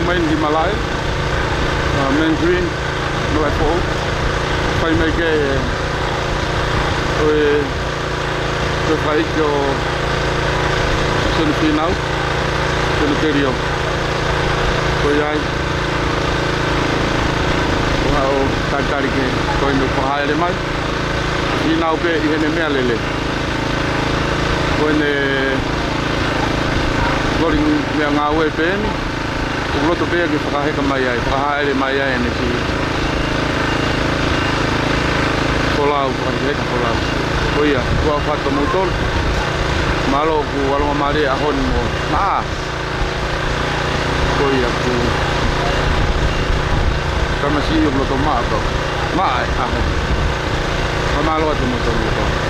main di Malai main green no é pou fai mai que o fai que o no final no interior foi aí o tantari que foi no pahaere mai final pe i hene mea lele foi ne loring mea ngā ue pēni o loto pēa ki whakaheka mai ai whakahaere mai ai ane ki kolau whakaheka kolau koia kua whata moutol malo ku walonga mare a honi mo maa koia ku kamasi o loto maa ko maa a honi malo atu moutol loto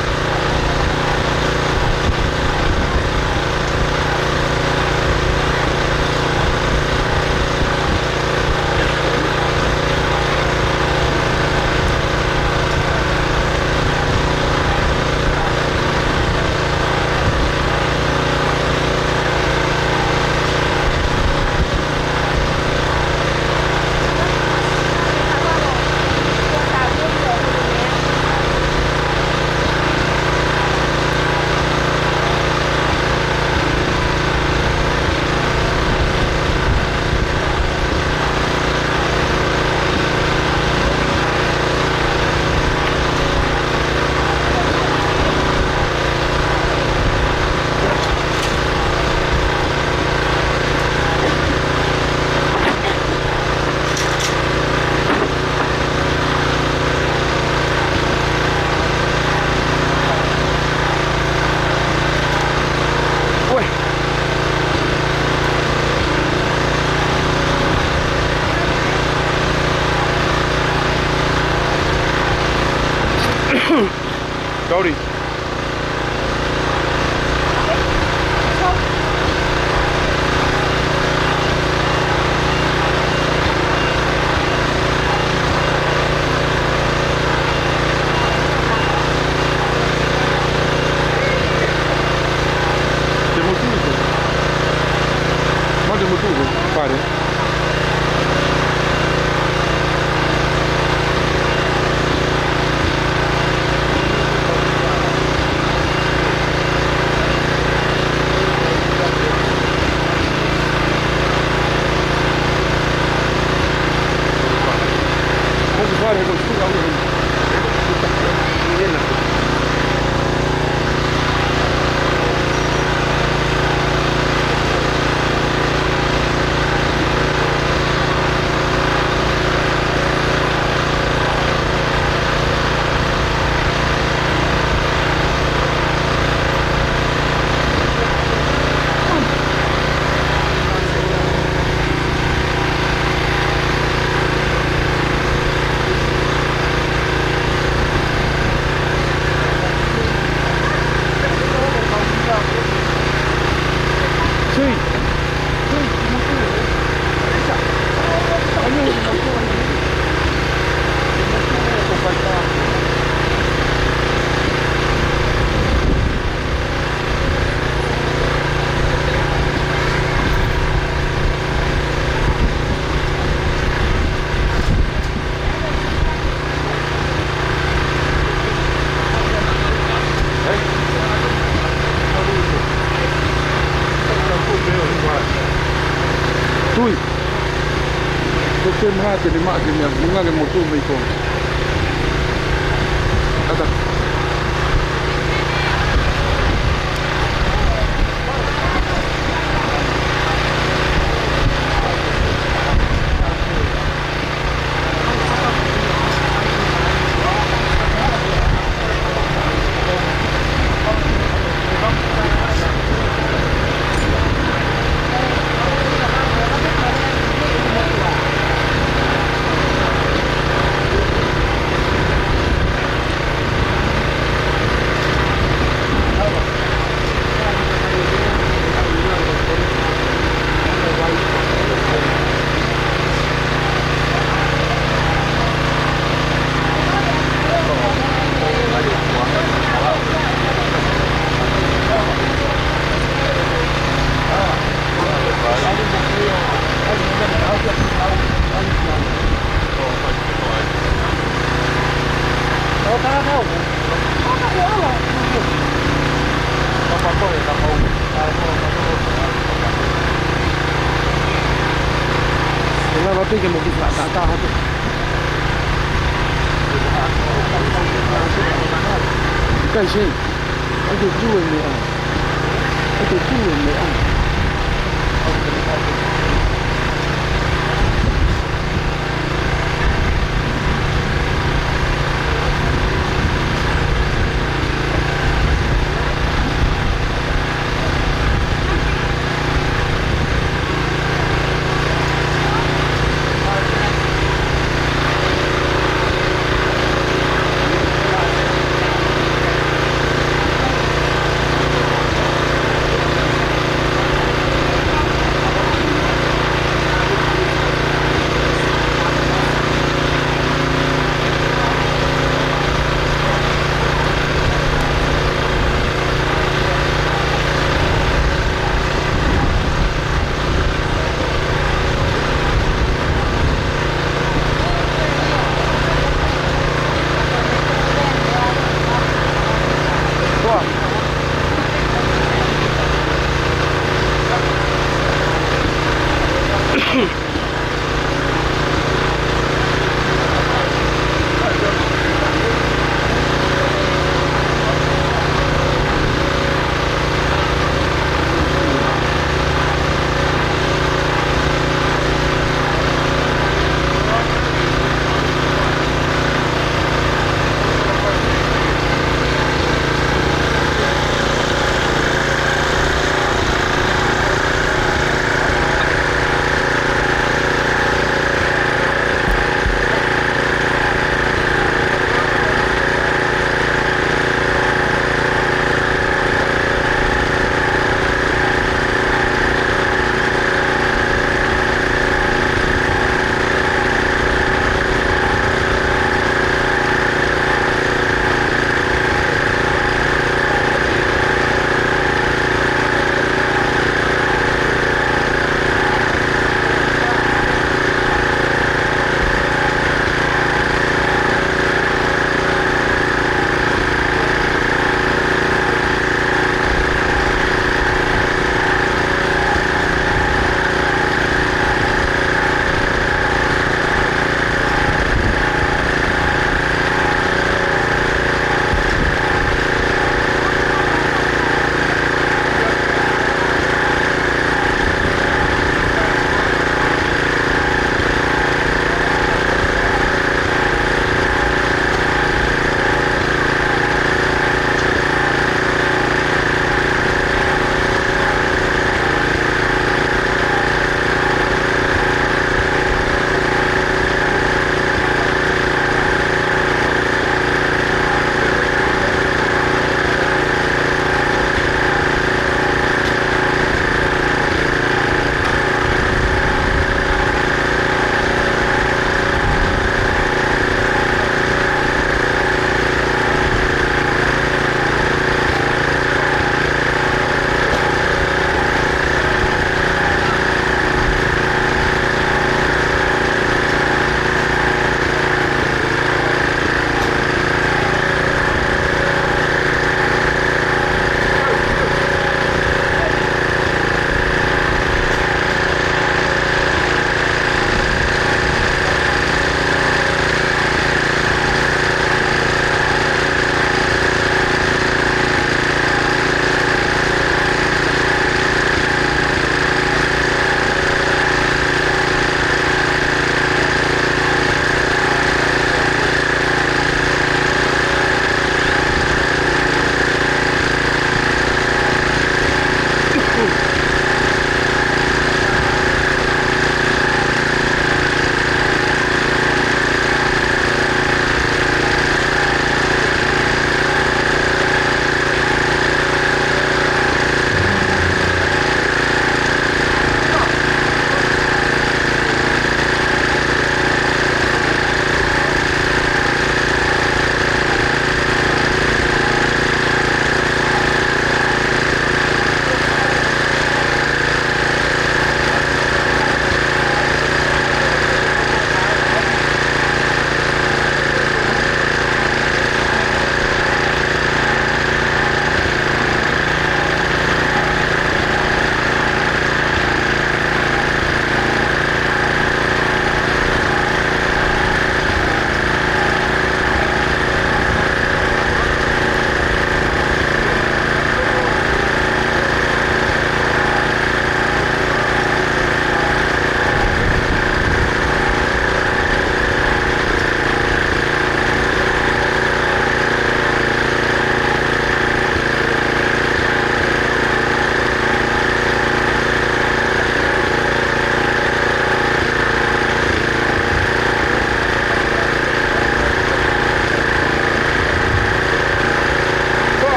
Sorry. Mati ni mati ni bunga ke motu mai ko. Ada. que mo bisa kata tu. Cái gì? Cái gì chui mày à? Cái gì chui mày à?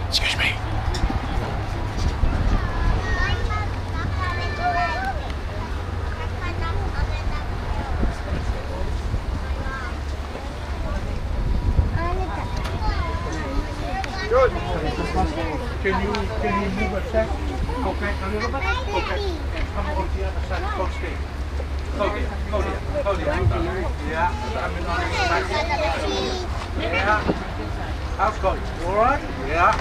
Excuse me. Good. Can you move a sec? Okay, a little bit? Okay. Come on the other side. Go straight. Go there. Yeah. I'm on the side. Yeah. How's it going? You alright? Yeah.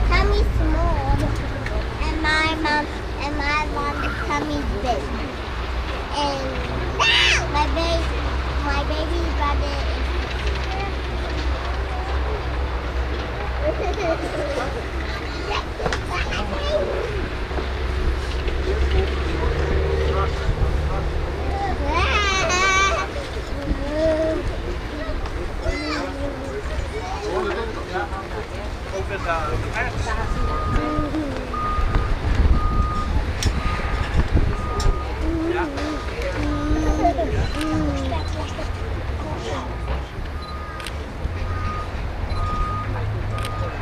Tummy small, and my mom's tummy big, and my baby brother Open the pants.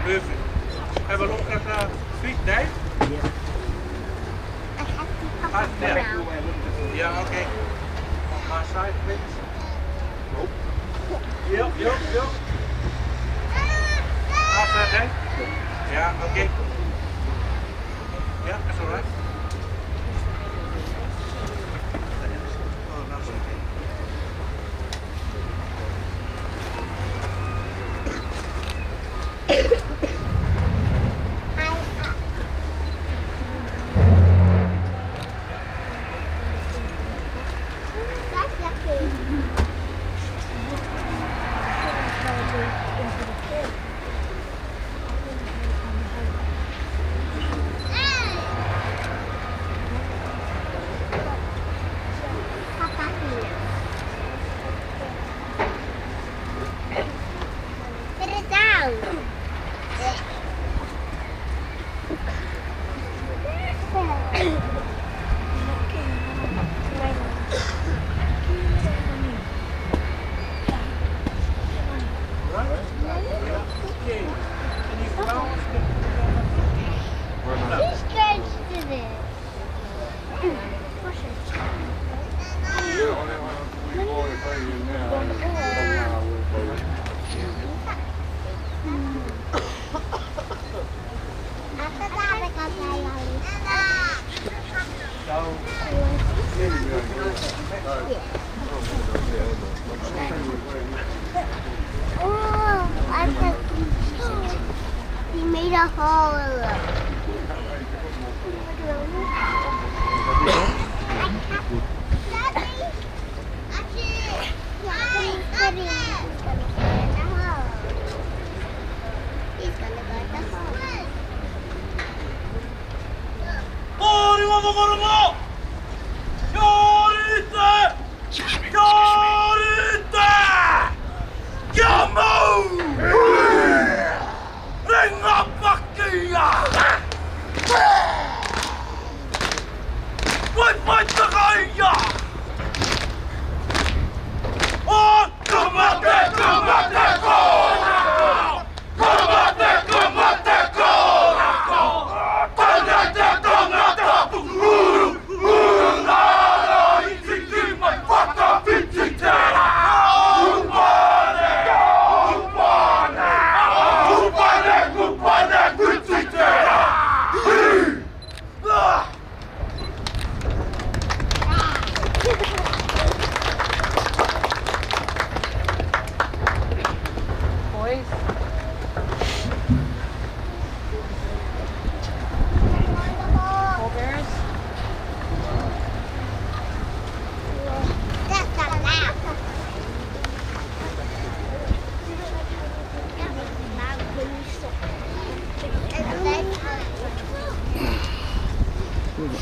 Perfect. Have a look at the feet, Dave. Yeah, okay. On my side, please. Yep. How's that, Dave? Yeah, okay. Yeah, that's alright. Oh, that's okay. Put it down. He stretched it. Oh, he made a hole.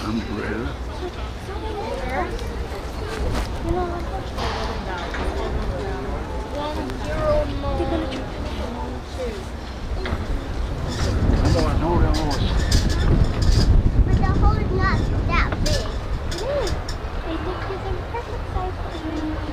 Umbrella. But the hole is not that big. They think it's a perfect size for me.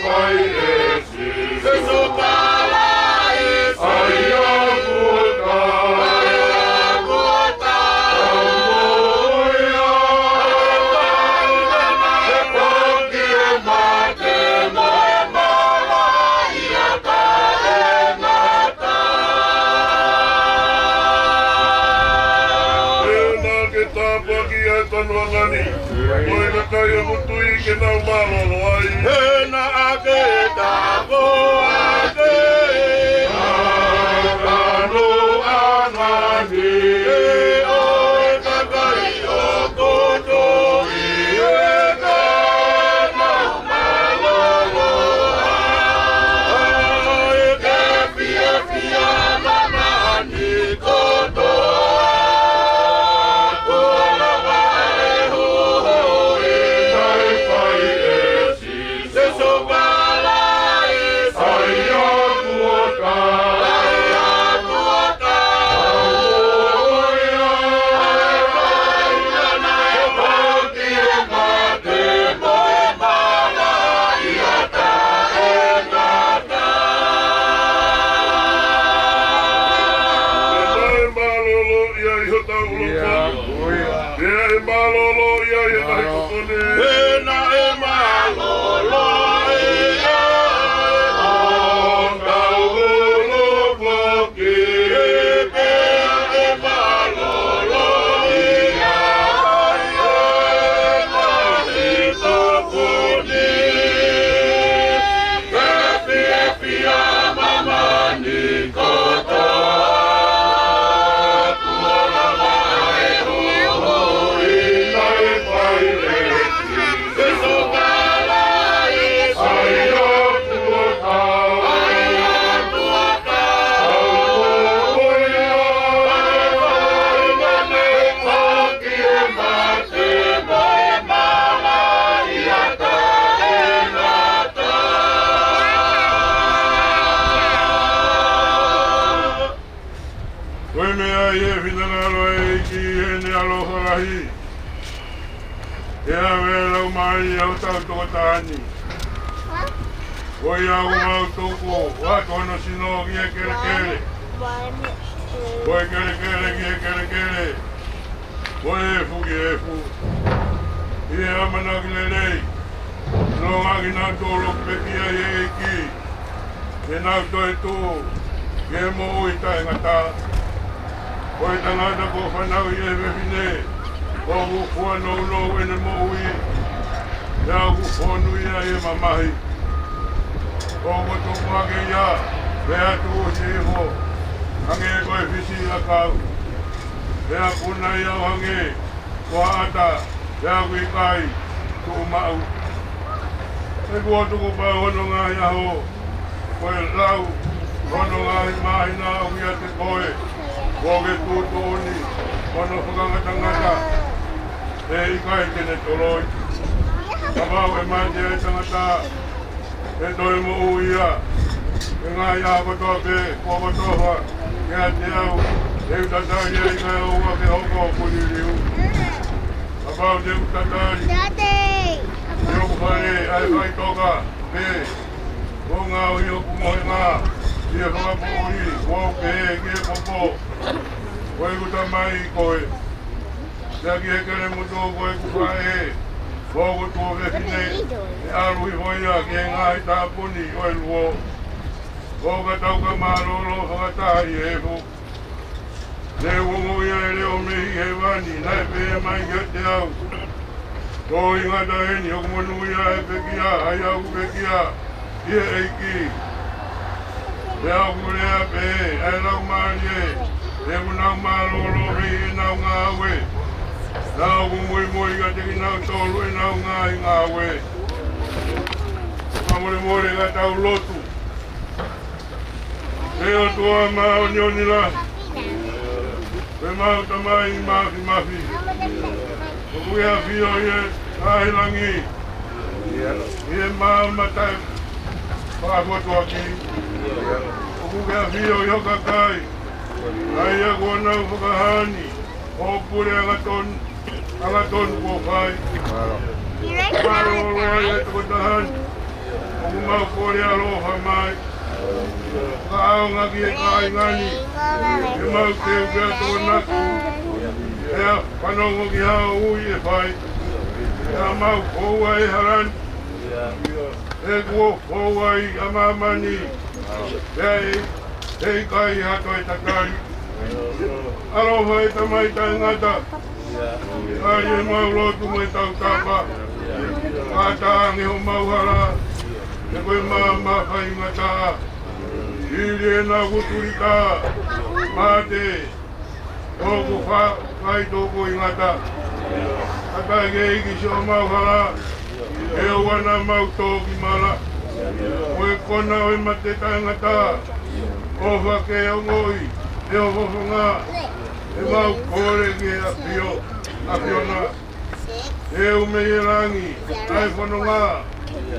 Bye.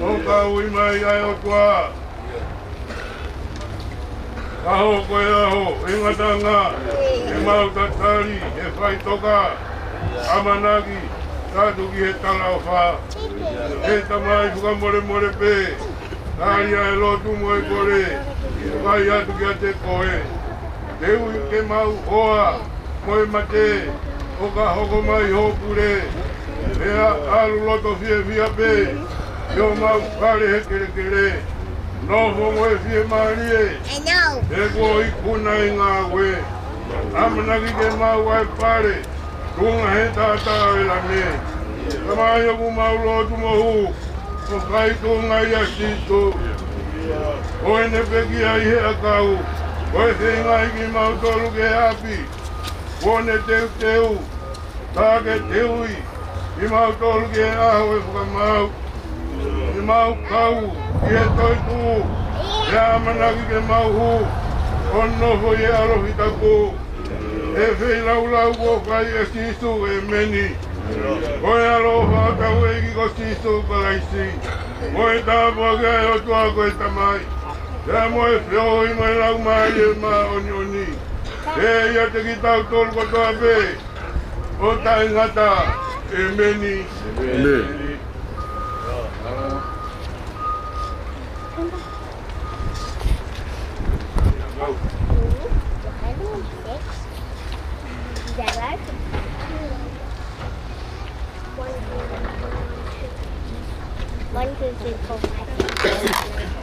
Oka ui mai ai o tua. Aho koe aho, ingatanga, e mau tatari, e whai toka, amanagi, tātuki he tala o wha. E tamai whukamore more pē, tāri ai lotu moe kore, whai atu ki a te koe. Te ui ke mau hoa, moe mate, oka hoko mai hopure, ea alu loto fie fia pē, yo mau kare he kere kere. No hongo e fie marie. I know. E ko I kuna I ngā we. Amanaki ke mau ai pare. Kunga he tātā e la me. Kamai oku mau lotu mohu. Ko kai kunga I a situ. O e ne peki ai he a kau. O e te ngai ki mau tolu ke hapi. O ne teu teu. Tā ke teui. I mau tolu ke aho e whakamau. I mau kau. I e toi tū, e amanaki ke mau hu, o nofo I alohi taku. E whei lau lau ko kai e sisu e meni. O e aloha tau e ki ko sisu kalaisi. O e tāpua ke ai o tua ko e tamai. E mo e whio I mai lau mai e ma oni oni. E ia te ki tau tolu ko toa pe. O tai ngata e meni. One, two, three, four, five.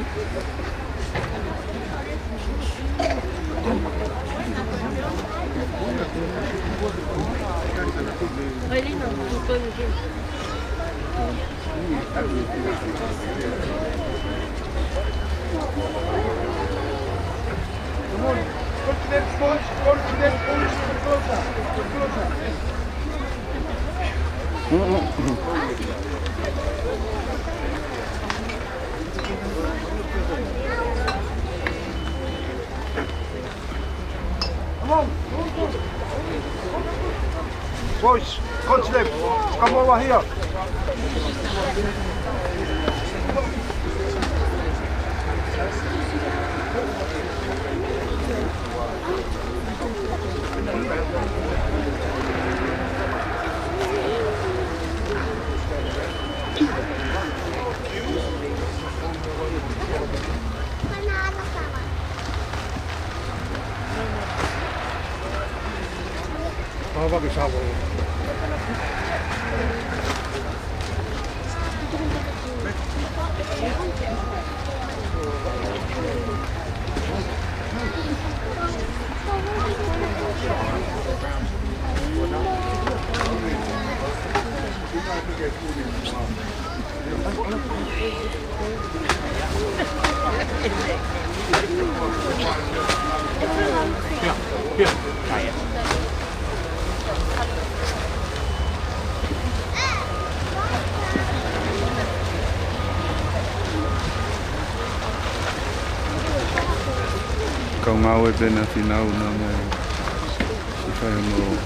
Come on, go to that spot, go to that spot, closer, closer. Come on, boys, go to them, come over here. Bagus ako. Kau ngau e pena finau na me si whai mo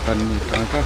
tani tangaka.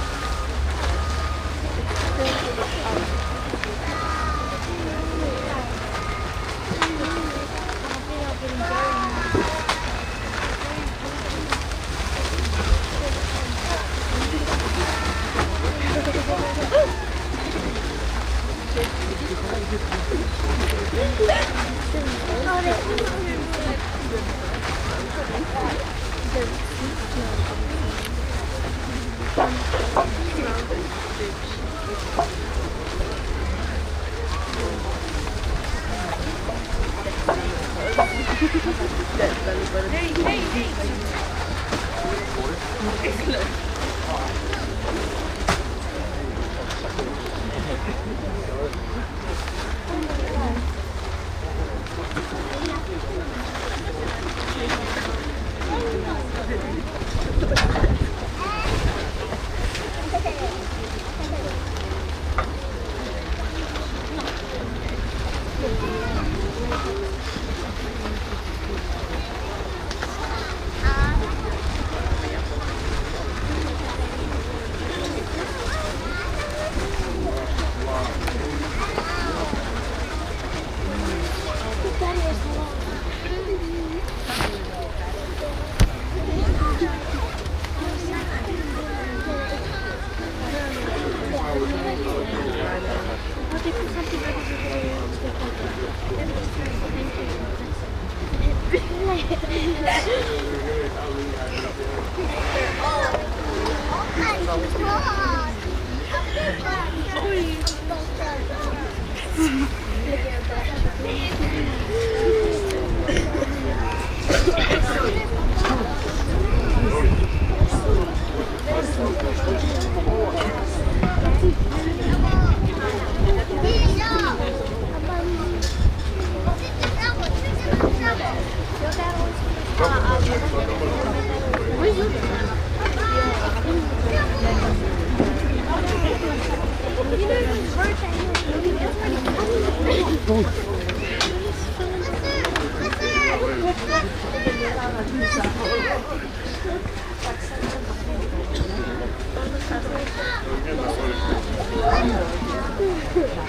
Thank you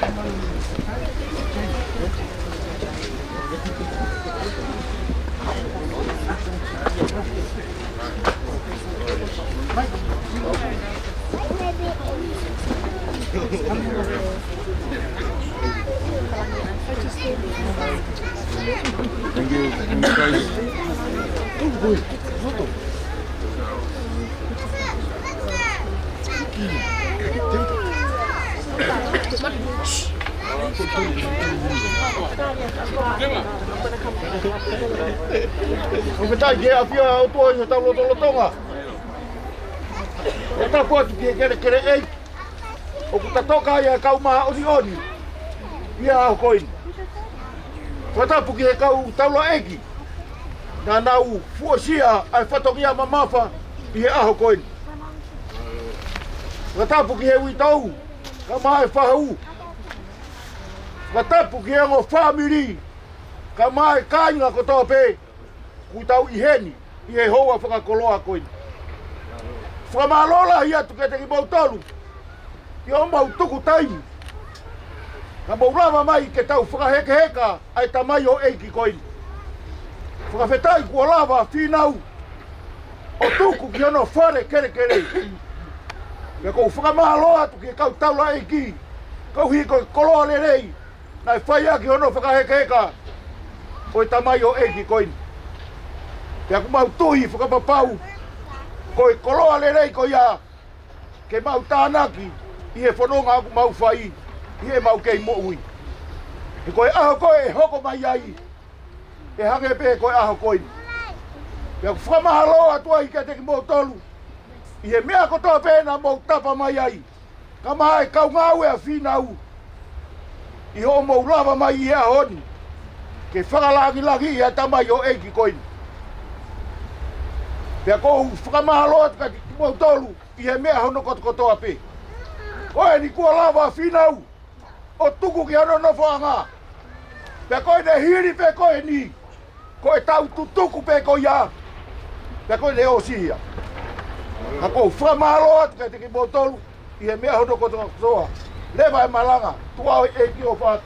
guys. O me tai ke a fia o tua i tau loto lotonga. E ta poatu ki e kere ei. O kuta toka ia kau maha oni oni. Ia aho koini. Watapu ki e kau taulo eki. Nā nau fuosia ai whatokia mamafa i he aho koini. Watapu ki he ui tau. Ka mai whahau. Watapu ki e ngo whamiri. Ka mai kāinga kotoa pē. Kui tau i heni. I he hoa whakakoloa koini. Whamalola hi atu ke te ki mautolu. I o mau tuku taimi. Ka maurawa mai ke tau whakaheke heka ai tamai o eiki koini. Whakawhetai kua lava whinau. O tuku ki ono whare kere kere. Ka kou whakamahaloa atu ki kau taula eiki. Kau hi ko koloa le rei. Nai whaia ki ono whakaheke heka. O tamai o eiki koini. Ka kumau tuhi whakamapau. Koe koloa le rei ko ia. Ke mau tānaki. I he whanonga aku mau whai. I he mau kei mo ui. E koe aho koe e hoko mai ai. E hange pē koe aho koini. Pea ku whamahaloa atua i ke teki mō tolu. I he mea kotoa pēna mō tapa mai ai. Ka mai kau ngāu ea whinau. I ho mō lava mai i ea honi. Ke whakalangi langi i a tamai o eiki koini. Pea kou whakamahaloa atu ke teki mō tolu. I he mea hono kotoa pē. Koe ni kua lava whinau. O tuku ki ano no whanga. Pea koe ne hiri pe koe ni. Koe tau tutuku pe koe ia. Pea koe ne osihia. Ka kou whamalo atu kai teki motolu. I he mea hono kotoa. Lewa e malanga. Tua e ki o whāt.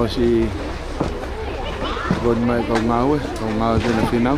si Gon mai kau ngau tena finau.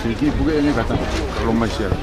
Iki buka ini kata kalau masih ada.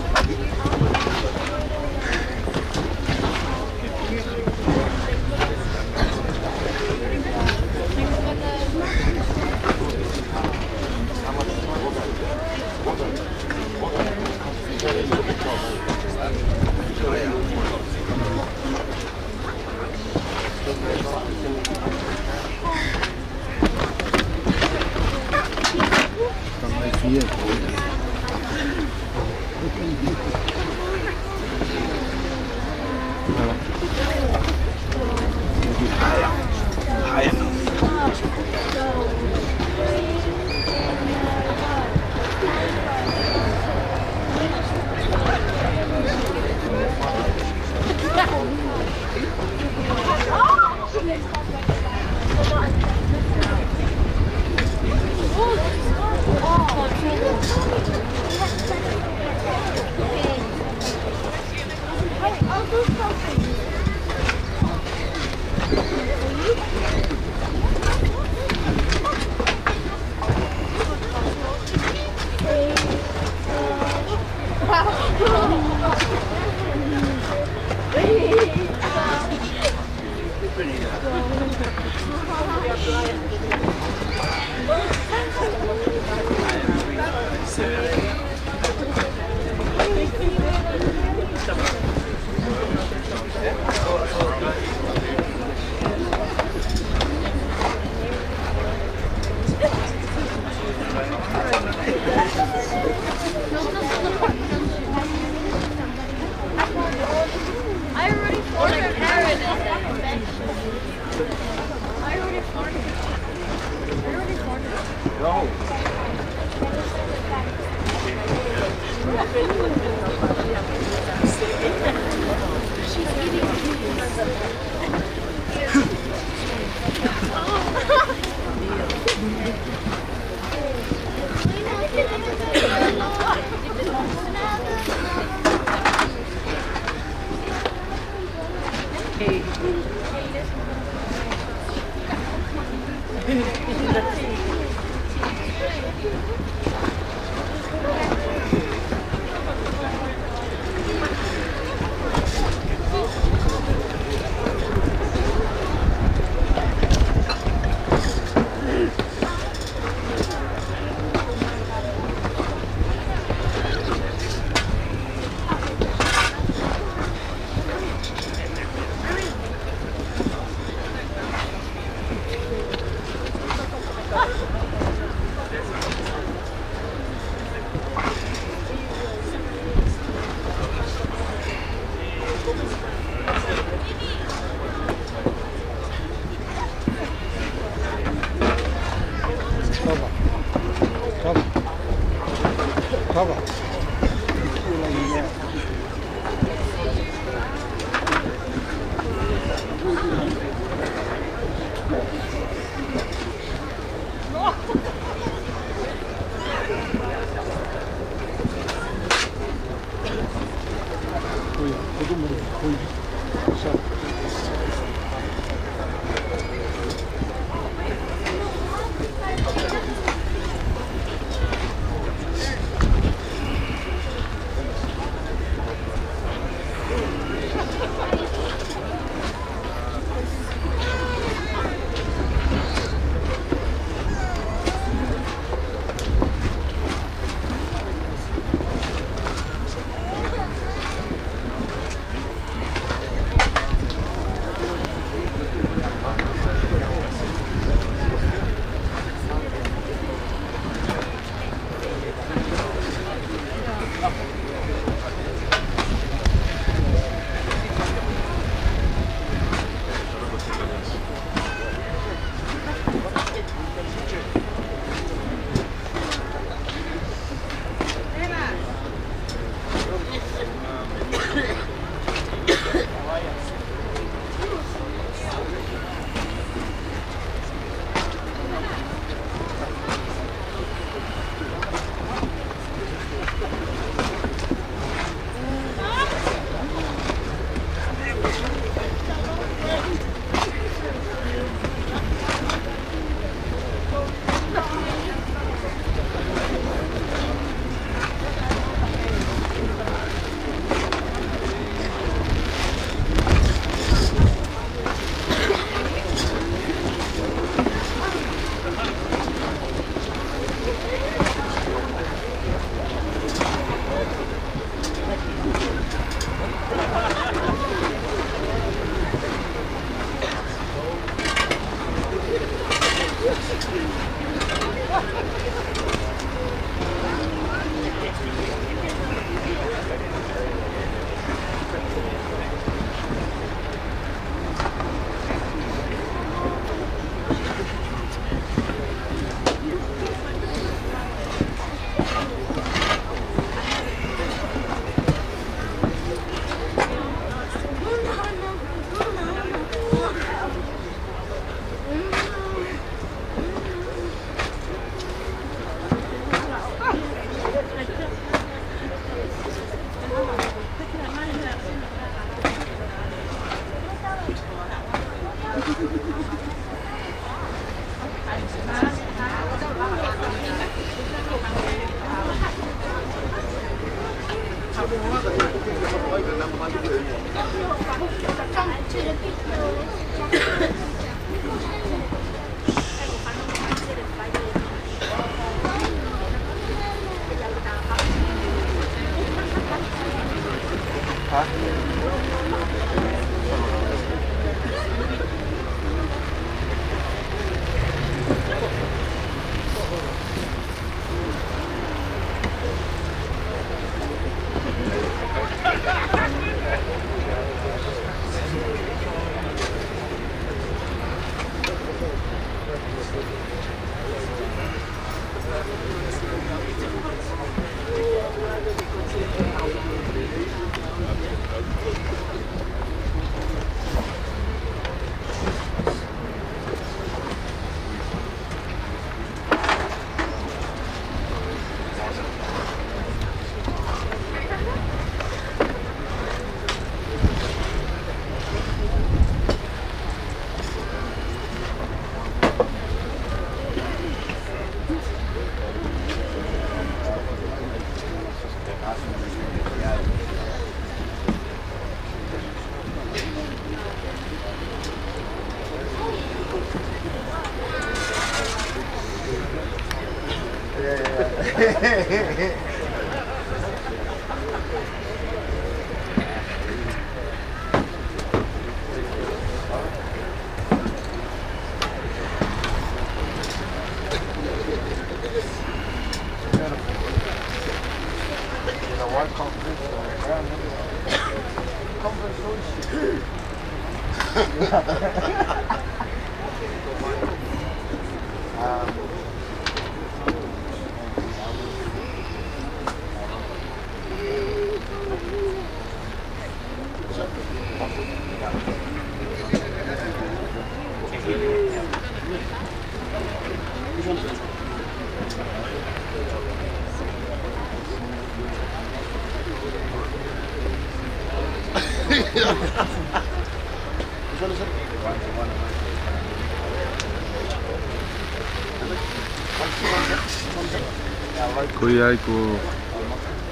Kuya ko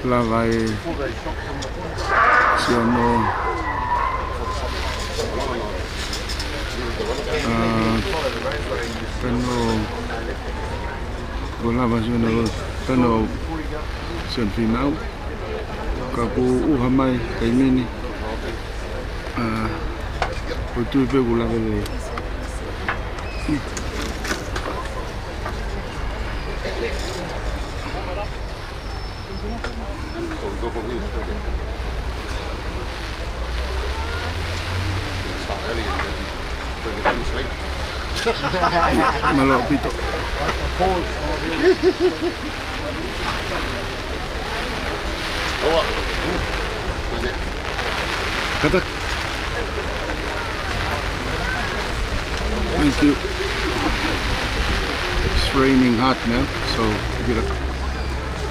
lavai sono peno golava sono sen final kapu uhamai kaimini tu pe golava le malo pito kata thank you. It's raining hot now, so we're gonna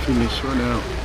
finish right now.